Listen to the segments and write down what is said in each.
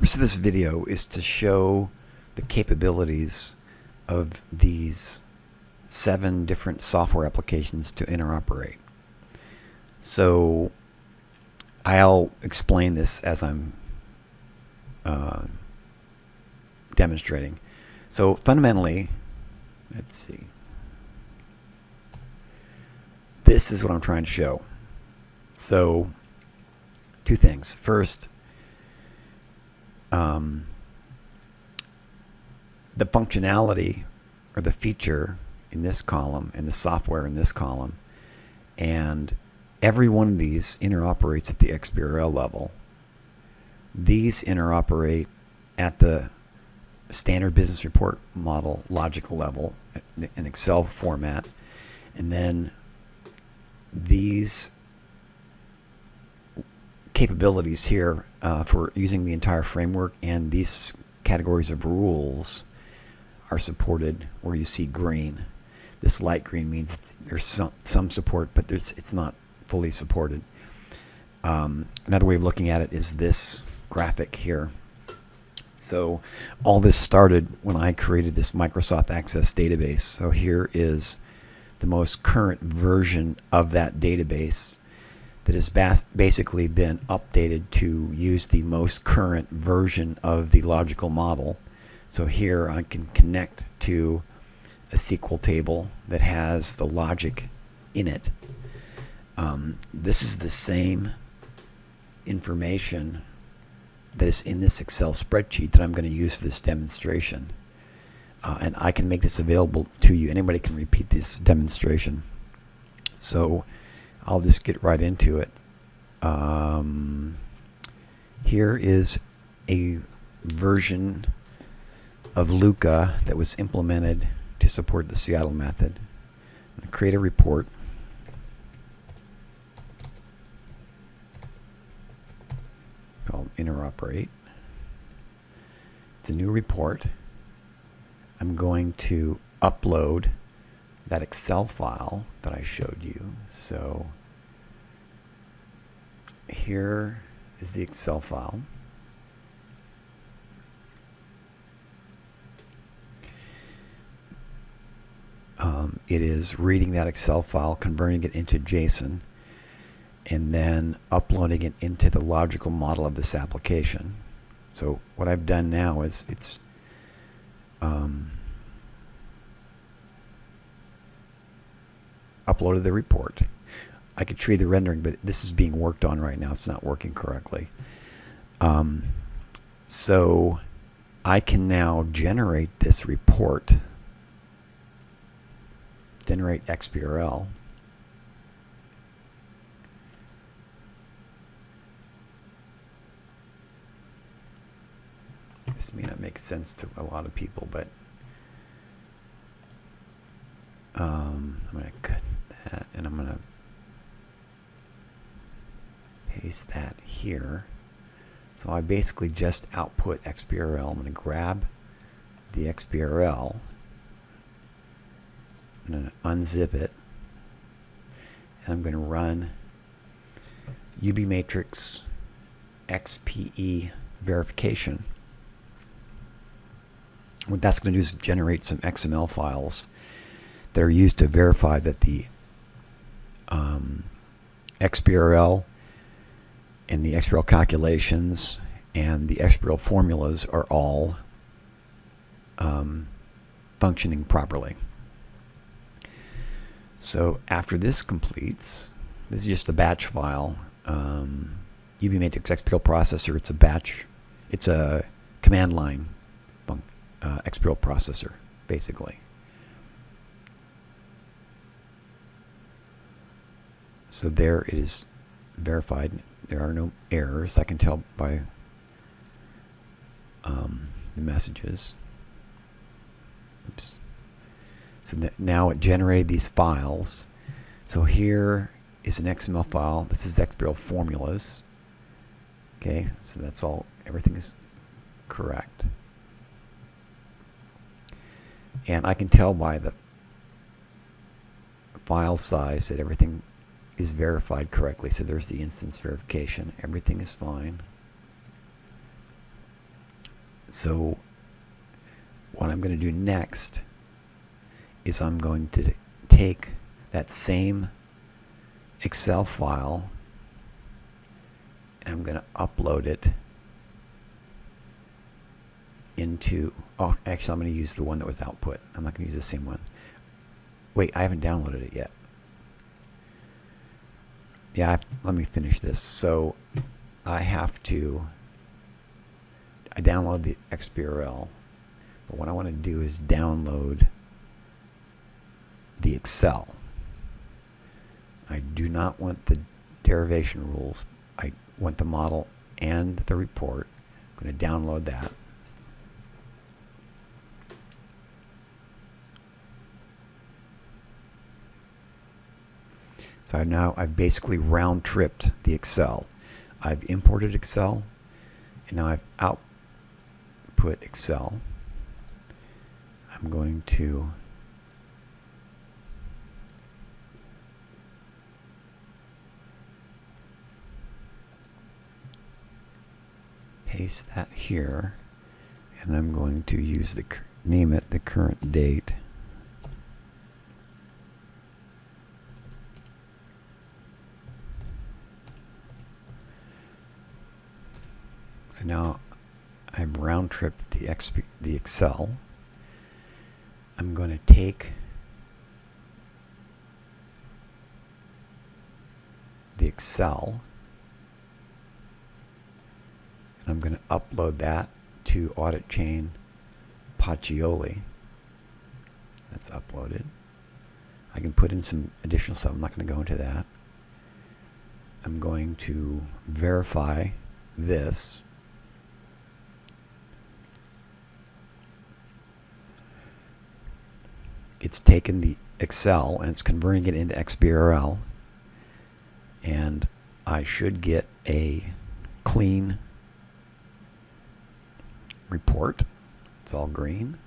purpose of this video is to show the capabilities of these 7 different software applications to interoperate. So I'll explain this as I'm demonstrating. So fundamentally, let's see. This is what I'm trying to show. So 2 things. First, the functionality or the feature in this column and the software in this column, and every one of these interoperates at the XBRL level. These interoperate at the standard business report model logical level in Excel format, and then these capabilities here for using the entire framework and these categories of rules are supported where you see green. This light green means there's some support, but it's not fully supported. Another way of looking at it is this graphic here. So all this started when I created this Microsoft Access database. So here is the most current version of that database that has basically been updated to use the most current version of the logical model. So here I can connect to a SQL table that has the logic in it. This is the same information that is in this Excel spreadsheet that I'm going to use for this demonstration. And I can make this available to you. Anybody can repeat this demonstration. So I'll just get right into it. Here is a version of Luca that was implemented to support the Seattle method. I'm going to create a report. Called Interoperate. It's a new report. I'm going to upload that Excel file that I showed you. So here is the Excel file. It is reading that Excel file, converting it into JSON, and then uploading it into the logical model of this application. So what I've done now is it's uploaded the report. I could show you the rendering, but this is being worked on right now. It's not working correctly. So I can now generate this report, generate XBRL. This may not make sense to a lot of people, but I'm going to cut that and I'm going to paste that here. So I basically just output XBRL. I'm going to grab the XBRL. I'm going to unzip it. And I'm going to run UB matrix XPE verification. What that's going to do is generate some XML files that are used to verify that the XBRL and the XBRL calculations and the XBRL formulas are all functioning properly. So after this completes, this is just a batch file. UB matrix XBRL processor. It's a batch. It's a command line XBRL processor, basically. So there it is verified. There are no errors. I can tell by the messages. Oops. So now it generated these files. So here is an XML file. This is XBRL formulas. Okay, so that's all. Everything is correct. And I can tell by the file size that everything is verified correctly. So there's the instance verification. Everything is fine. So what I'm going to do next is I'm going to take that same Excel file and I'm going to upload it into, oh, actually I'm going to use the one that was output. I'm not going to use the same one. Wait, I haven't downloaded it yet. Yeah, let me finish this. So I download the XBRL, but what I want to do is download the Excel. I do not want the derivation rules. I want the model and the report. I'm going to download that. So I've basically round-tripped the Excel. I've imported Excel, and now I've output Excel. I'm going to paste that here, and I'm going to use name it the current date. So now I've round-tripped the Excel. I'm going to take the Excel and I'm going to upload that to Audit Chain Pacioli. That's uploaded. I can put in some additional stuff. I'm not going to go into that. I'm going to verify this. It's taken the Excel and it's converting it into XBRL, and I should get a clean report. It's all green.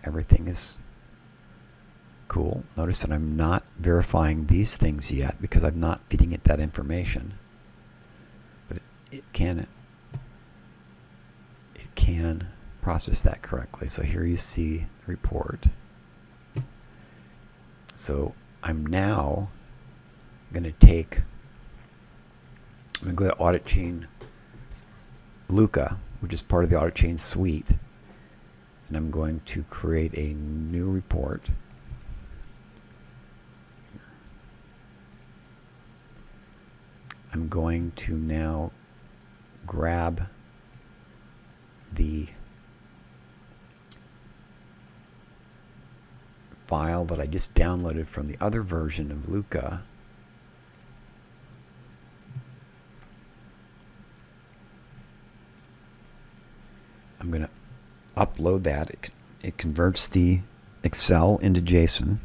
Everything is cool. Notice that I'm not verifying these things yet because I'm not feeding it that information, but it can process that correctly. So here you see the report. So I'm now going to go to Audit Chain Luca, which is part of the Audit Chain suite, and I'm going to create a new report. I'm going to now grab the file that I just downloaded from the other version of Luca. I'm going to upload that. It converts the Excel into JSON,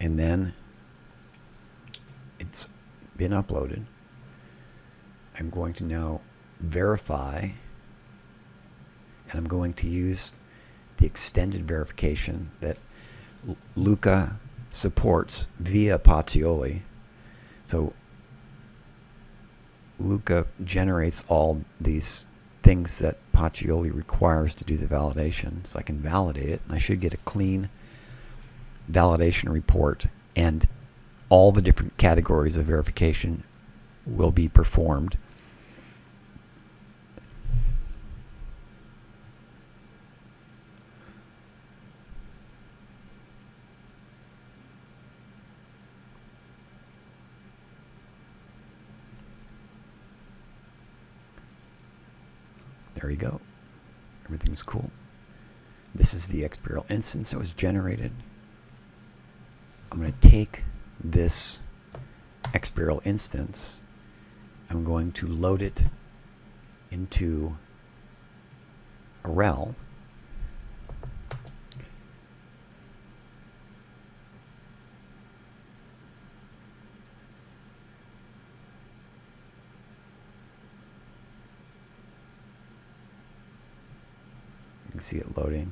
and then it's been uploaded. I'm going to now verify, and I'm going to use the extended verification that Luca supports via Pacioli. So Luca generates all these things that Pacioli requires to do the validation. So I can validate it, and I should get a clean validation report, and all the different categories of verification will be performed. There you go. Everything's cool. This is the XBRL instance that was generated. I'm going to take this XBRL instance. I'm going to load it into a rel. You can see it loading.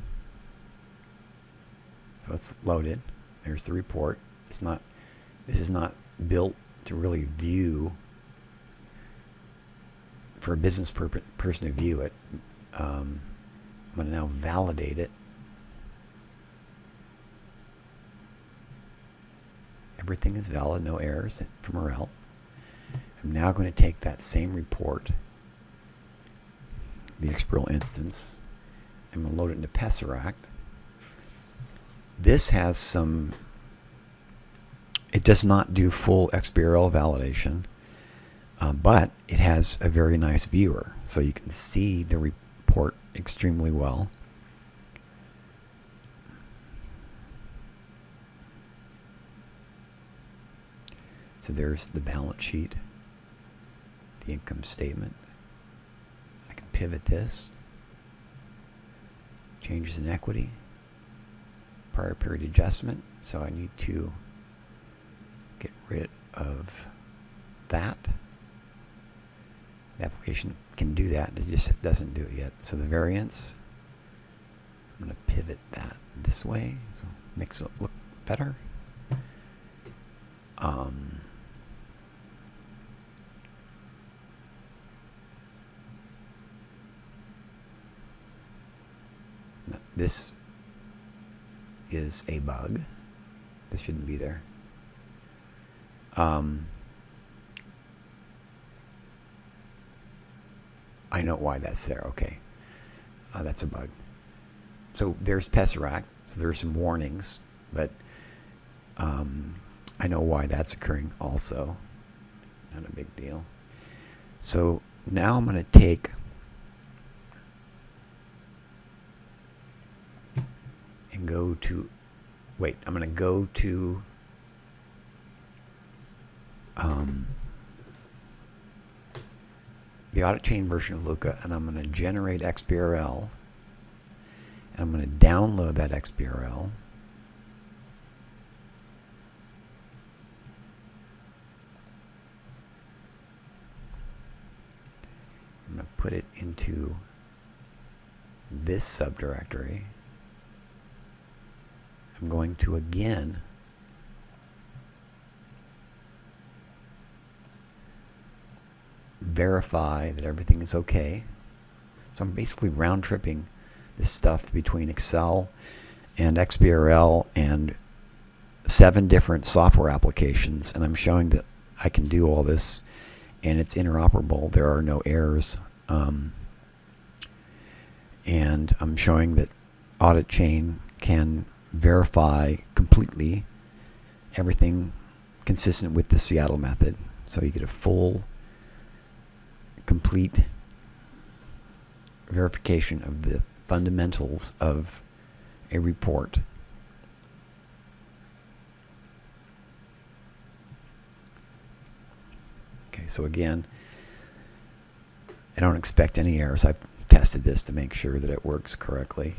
So it's loaded. There's the report. This is not built to really view for a business person to view it. I'm going to now validate it. Everything is valid, no errors from RL. I'm now going to take that same report, the XBRL instance, I'm going to load it into Tesseract. This has some, it does not do full XBRL validation, but it has a very nice viewer, so you can see the report extremely well. So there's the balance sheet, the income statement. I can pivot this, changes in equity, prior period adjustment, so I need to get rid of that. The application can do that, it just doesn't do it yet. So the variance, I'm going to pivot that this way, so it makes it look better. This is a bug. This shouldn't be there. I know why that's there. Okay. That's a bug. So there's Tesseract. So there's some warnings, but I know why that's occurring also. Not a big deal. So now I'm going to take and go to, I'm going to go to the audit chain version of Luca, and I'm going to generate XBRL, and I'm going to download that XBRL. I'm going to put it into this subdirectory. I'm going to again verify that everything is okay. So I'm basically round tripping this stuff between Excel and XBRL and 7 different software applications, and I'm showing that I can do all this and it's interoperable. There are no errors, and I'm showing that Audit Chain can verify completely everything consistent with the Seattle method. So you get a full, complete verification of the fundamentals of a report. Okay, so again, I don't expect any errors. I've tested this to make sure that it works correctly.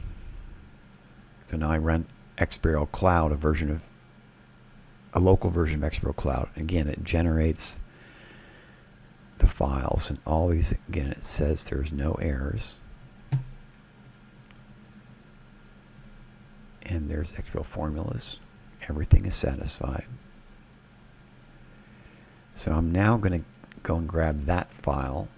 So now I run XBRL Cloud, a local version of XBRL Cloud. Again, it generates the files and all these. Again, it says there's no errors. And there's XBRL formulas. Everything is satisfied. So I'm now going to go and grab that file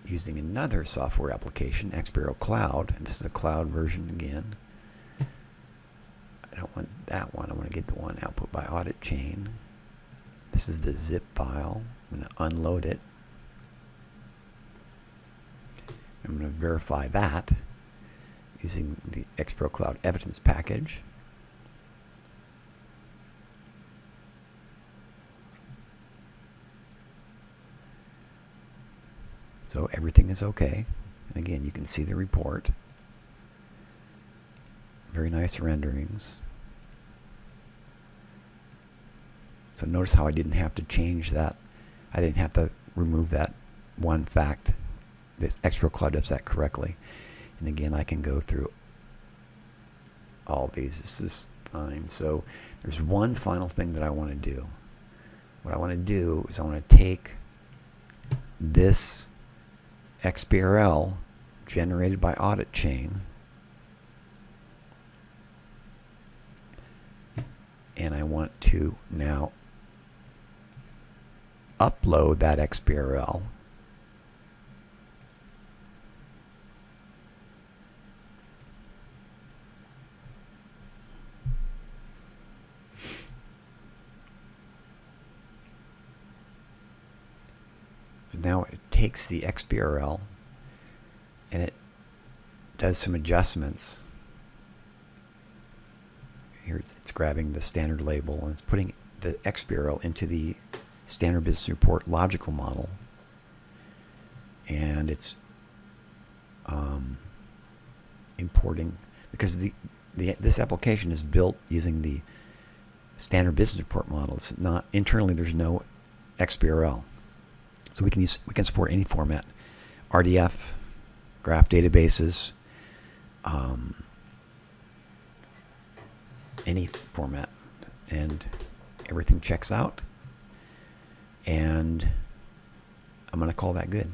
using another software application, XBRL Cloud, and this is a cloud version again. I don't want that one. I want to get the one output by Audit Chain. This is the zip file. I'm going to unload it. I'm going to verify that using the XBRL Cloud Evidence Package. So everything is okay. And again, you can see the report. Very nice renderings. So notice how I didn't have to change that. I didn't have to remove that one fact. This XBRL Cloud does that correctly. And again, I can go through all these. This is fine. So there's one final thing that I want to do. What I want to do is I want to take this XBRL generated by Audit Chain, and I want to now upload that XBRL. So now it takes the XBRL and it does some adjustments. Here it's grabbing the standard label and it's putting the XBRL into the standard business report logical model, and it's importing, because this application is built using the standard business report model. It's not internally. There's no XBRL, so we can support any format, RDF, graph databases, any format, and everything checks out. And I'm going to call that good.